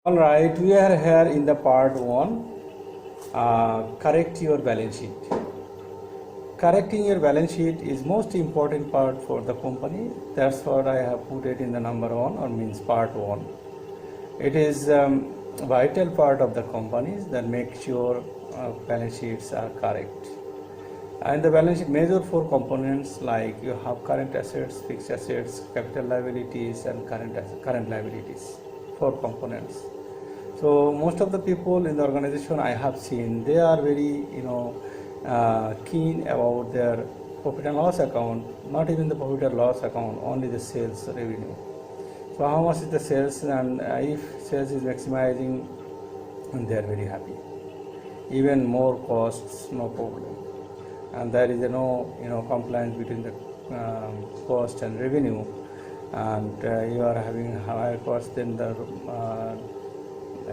Alright, we are here in the part 1, correct your balance sheet. Correcting your balance sheet is most important part for the company. That's what I have put it in the number 1, or means part 1. It is vital part of the companies that make sure balance sheets are correct. And the balance sheet measure 4 components, like you have current assets, fixed assets, capital liabilities, and current liabilities. 4 components. So most of the people in the organization I have seen, they are very keen about their profit and loss account, not even the profit and loss account, only the sales revenue. So how much is the sales, and if sales is maximizing, they are very happy. Even more costs, no problem. And there is no compliance between the cost and revenue, and you are having higher cost than the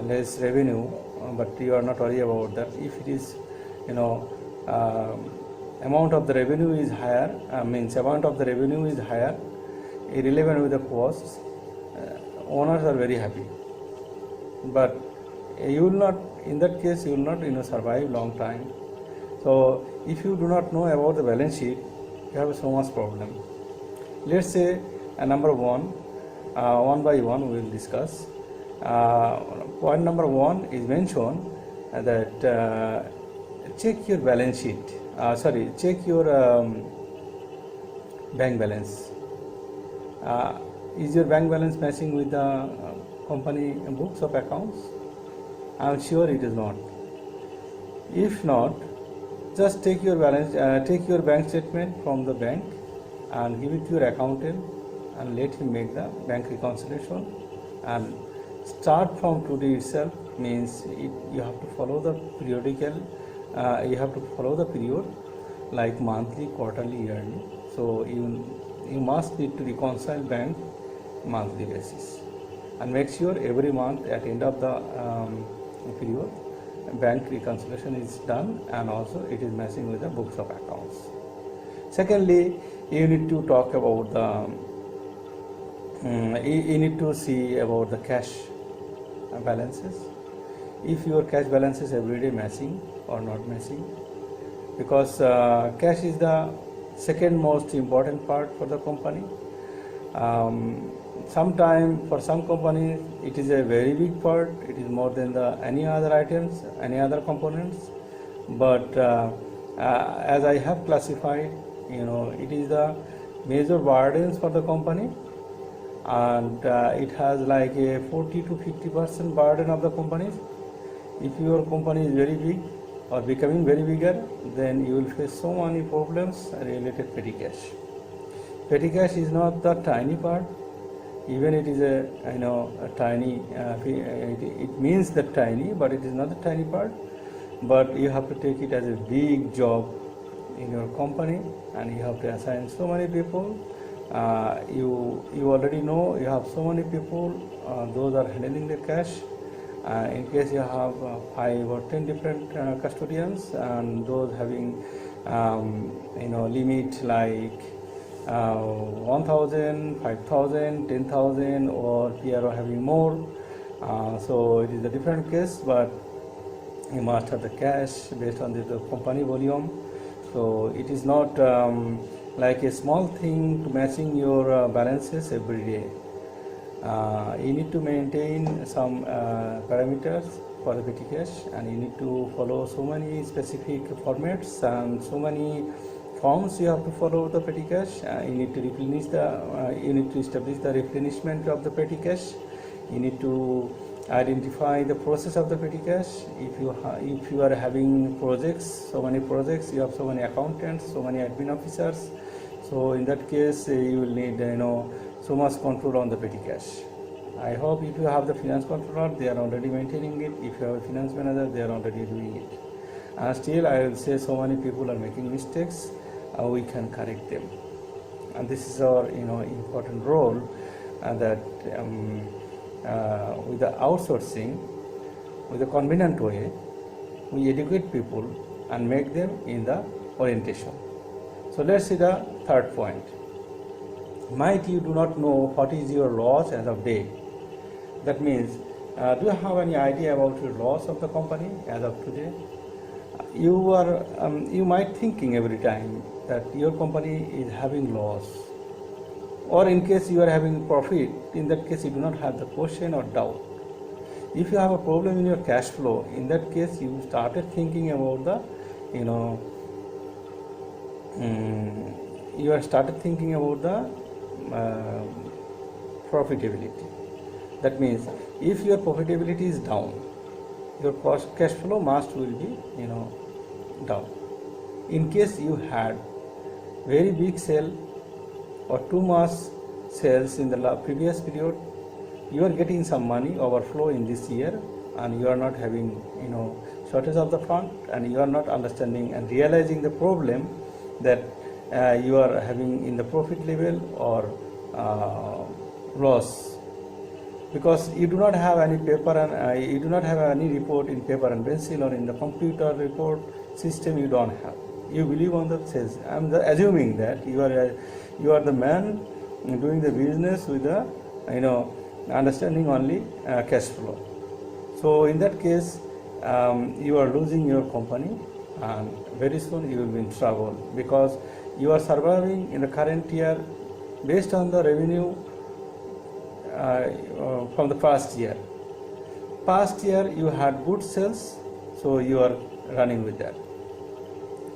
less revenue, but you are not worried about that. If it is amount of the revenue is higher, irrelevant with the costs, owners are very happy. But you will not, in that case, you will not survive long time. So if you do not know about the balance sheet, you have so much problem. Let's say number 1, one by one we will discuss. Point number 1 is mentioned that check your balance sheet. Check your bank balance. Is your bank balance matching with the company books of accounts? I am sure it is not. If not, just take your bank statement from the bank and give it to your accountant and let him make the bank reconciliation. And start from today itself, means you have to follow the period, like monthly, quarterly, yearly. So you must need to reconcile bank monthly basis, and make sure every month at end of the period bank reconciliation is done, and also it is matching with the books of accounts. Secondly, you need to talk about you need to see about the cash balances. If your cash balance is everyday matching or not matching, because cash is the second most important part for the company. Sometime for some companies it is a very big part, it is more than any other items, any other components. But as I have classified, it is the major burdens for the company, and it has like a 40 to 50% burden of the companies. If your company is very big or becoming very bigger, then you will face so many problems related to petty cash. Petty cash is not the tiny part, even it is a tiny, it means that tiny, but it is not the tiny part. But you have to take it as a big job in your company, and you have to assign so many people. You already know you have so many people, those are handling the cash. In case you have 5 or 10 different custodians, and those having limit like 1,000, 5,000, 10,000, or PRO having more. So it is a different case, but you must have the cash based on the company volume. So it is not like a small thing to matching your balances every day. You need to maintain some parameters for the petty cash, and you need to follow so many specific formats and so many forms you have to follow the petty cash. You need to replenish you need to establish the replenishment of the petty cash. You need to identify the process of the petty cash. If you are having projects, so many projects, you have so many accountants, so many admin officers. So in that case, you will need so much control on the petty cash. I hope if you have the finance controller, they are already maintaining it. If you have a finance manager, they are already doing it. And still, I will say so many people are making mistakes. We can correct them, and this is our important role. That with the outsourcing, with a convenient way, we educate people and make them in the orientation. So let's see the third point. Might you do not know what is your loss as of date. That means Do you have any idea about your loss of the company as of today? You might thinking every time that your company is having loss, or in case you are having profit. In that case, you do not have the question or doubt. If you have a problem in your cash flow, in that case, you started thinking about the, you know, you are started thinking about the profitability. That means if your profitability is down, your cash flow must will be, down. In case you had very big sale or too much sales in the previous period, you are getting some money overflow in this year, and you are not having, shortage of the fund, and you are not understanding and realizing the problem that you are having in the profit level or loss, because you do not have any paper and you do not have any report in paper and pencil, or in the computer report system you don't have. You believe on the sales. I'm assuming that you are the man doing the business with the, understanding only cash flow. So in that case, you are losing your company, and very soon you will be in trouble, because you are surviving in the current year based on the revenue from the past year. Past year you had good sales, so you are running with that.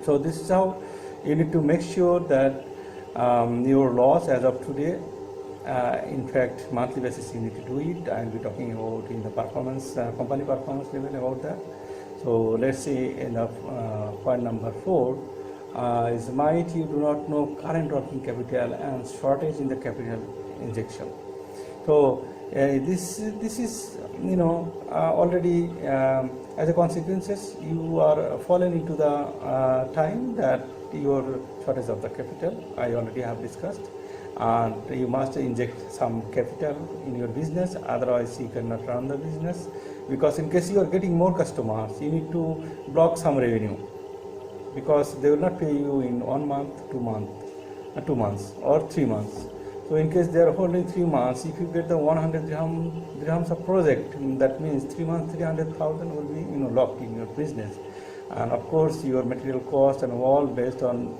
So this is how you need to make sure that your loss as of today, in fact monthly basis you need to do it. I will be talking about in the performance, company performance level about that. So let's see in the point number 4 is might you do not know current working capital and shortage in the capital injection. So this is already as a consequences you are fallen into the time that your shortage of the capital I already have discussed, and you must inject some capital in your business, otherwise you cannot run the business, because in case you are getting more customers you need to block some revenue, because they will not pay you in 1 month, 2 months or 3 months. So in case they are holding 3 months, if you get the 100 dirhams of project, that means 3 months 300,000 will be locked in your business. And of course your material cost and all based on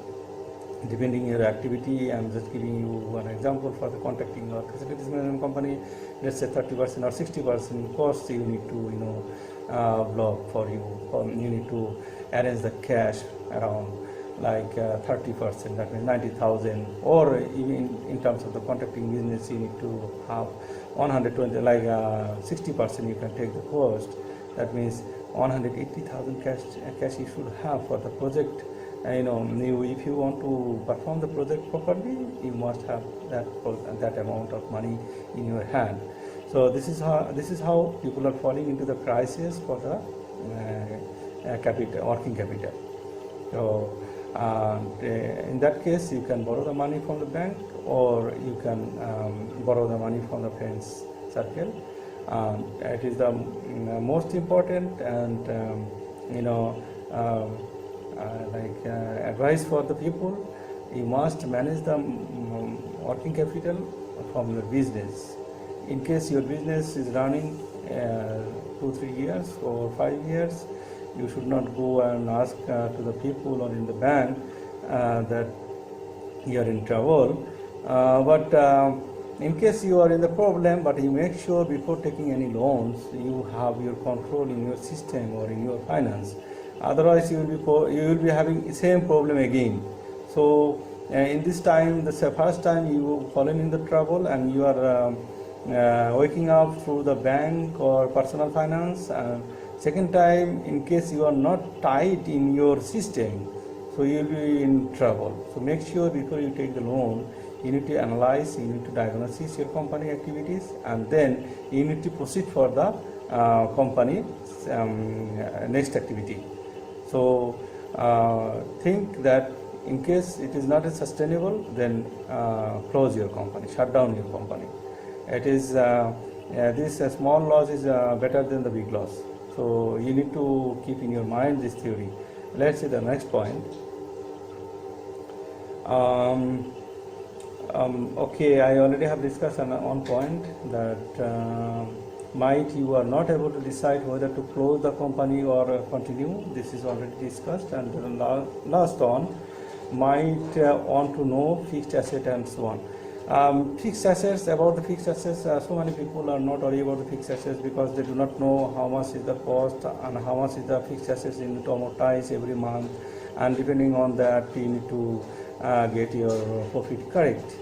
depending your activity. I'm just giving you one example for the contracting or facilities management company. Let's say 30% or 60% cost you need to block for you. You need to arrange the cash around like 30%, that means 90,000, or even in terms of the contracting business you need to have 120, like 60% you can take the cost. That means 180,000 cash you should have for the project. And if you want to perform the project properly, you must have that amount of money in your hand. So this is how people are falling into the crisis for the working capital. So in that case you can borrow the money from the bank, or you can borrow the money from the friends circle. It is the most important and advice for the people. You must manage the working capital from your business. In case your business is running 2-3 years or 5 years, you should not go and ask to the people or in the bank that you are in trouble. But in case you are in the problem, but you make sure before taking any loans you have your control in your system or in your finance. Otherwise you will be having the same problem again. So in this time, the first time you fallen in the trouble and you are waking up through the bank or personal finance. Second time, in case you are not tight in your system, so you will be in trouble. So make sure before you take the loan, you need to analyze, you need to diagnose your company activities, and then you need to proceed for the company next activity. So think that in case it is not sustainable, then close your company, shut down your company. It is this small loss is better than the big loss. So you need to keep in your mind this theory. Let's see the next point. Okay, I already have discussed on one point that might you are not able to decide whether to close the company or continue. This is already discussed. And the last one, might want to know fixed asset and so on. Fixed assets, about the fixed assets, so many people are not worried about the fixed assets because they do not know how much is the cost and how much is the fixed assets you need to amortize every month, and depending on that you need to get your profit correct.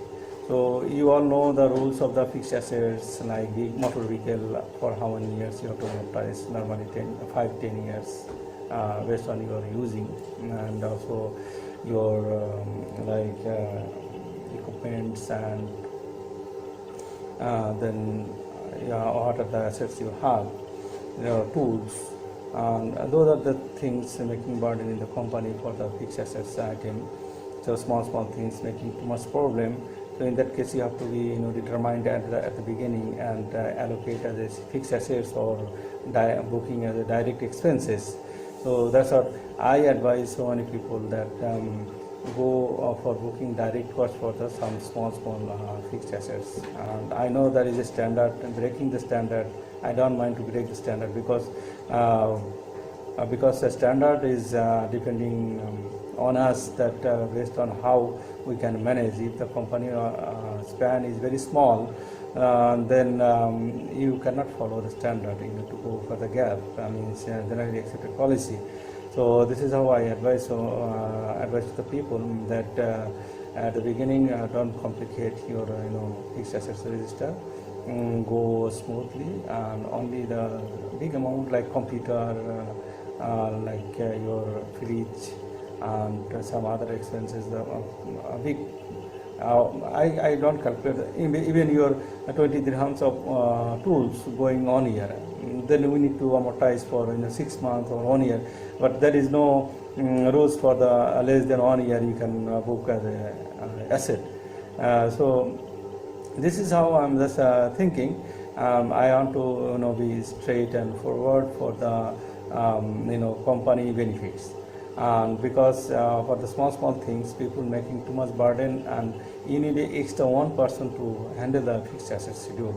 So you all know the rules of the fixed assets, like the motor vehicle, for how many years you have to amortize, normally 5-10 years based on your using, and also your equipments, and then what are the assets you have, your tools, and those are the things making burden in the company for the fixed assets item. So small things making too much problem. So in that case you have to be determined at the beginning and allocate as a fixed assets or booking as a direct expenses. So that's what I advise so many people, that go for booking direct cost for the some small fixed assets. And I know there is a standard, and breaking the standard, I don't mind to break the standard, because the standard is depending on us, that based on how we can manage. If the company span is very small, then you cannot follow the standard. You need to go for the gap. I mean, it's a generally accepted policy. So this is how I advise to the people, that at the beginning don't complicate your fixed assets register. Go smoothly, and only the big amount like computer, like your fridge and some other expenses, big. I don't calculate even your 20 dirhams of tools going on here. Then we need to amortize for 6 months or 1 year, but there is no rules for the less than 1 year you can book as a asset. So this is how I'm just thinking. I want to be straight and forward for the company benefits. And because for the small things, people making too much burden, and you need an extra one person to handle the fixed asset schedule.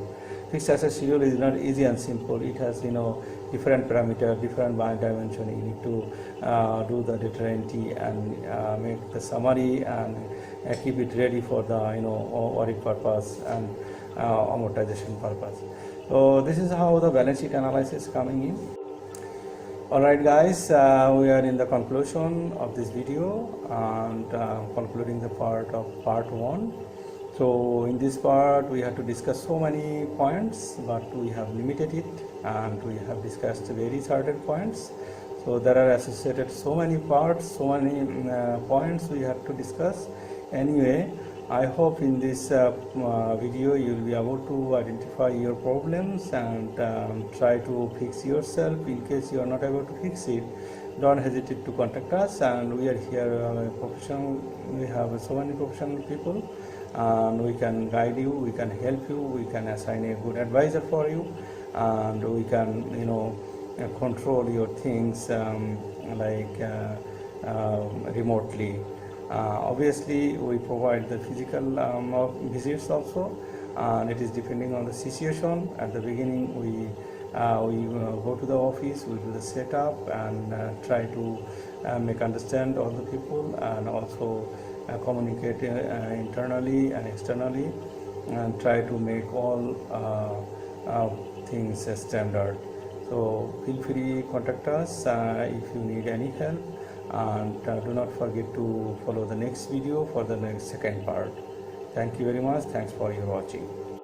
Fixed asset schedule is not easy and simple. It has different parameters, different dimension. You need to do the data entry and make the summary and keep it ready for the audit purpose and amortization purpose. So this is how the balance sheet analysis is coming in. Alright guys, we are in the conclusion of this video, and concluding the part 1. So in this part we have to discuss so many points, but we have limited it and we have discussed very certain points. So there are associated so many parts, so many points we have to discuss. Anyway, I hope in this video you will be able to identify your problems and try to fix yourself. In case you are not able to fix it, don't hesitate to contact us, and we are here professional. We have so many professional people, and we can guide you, we can help you, we can assign a good advisor for you, and we can control your things remotely. Obviously we provide the physical visits also, and it is depending on the situation. At the beginning we go to the office, we do the setup and try to make understand all the people, and also communicate internally and externally, and try to make all things standard. So feel free contact us if you need any help, and do not forget to follow the next video for the second part. Thank you very much. Thanks for your watching.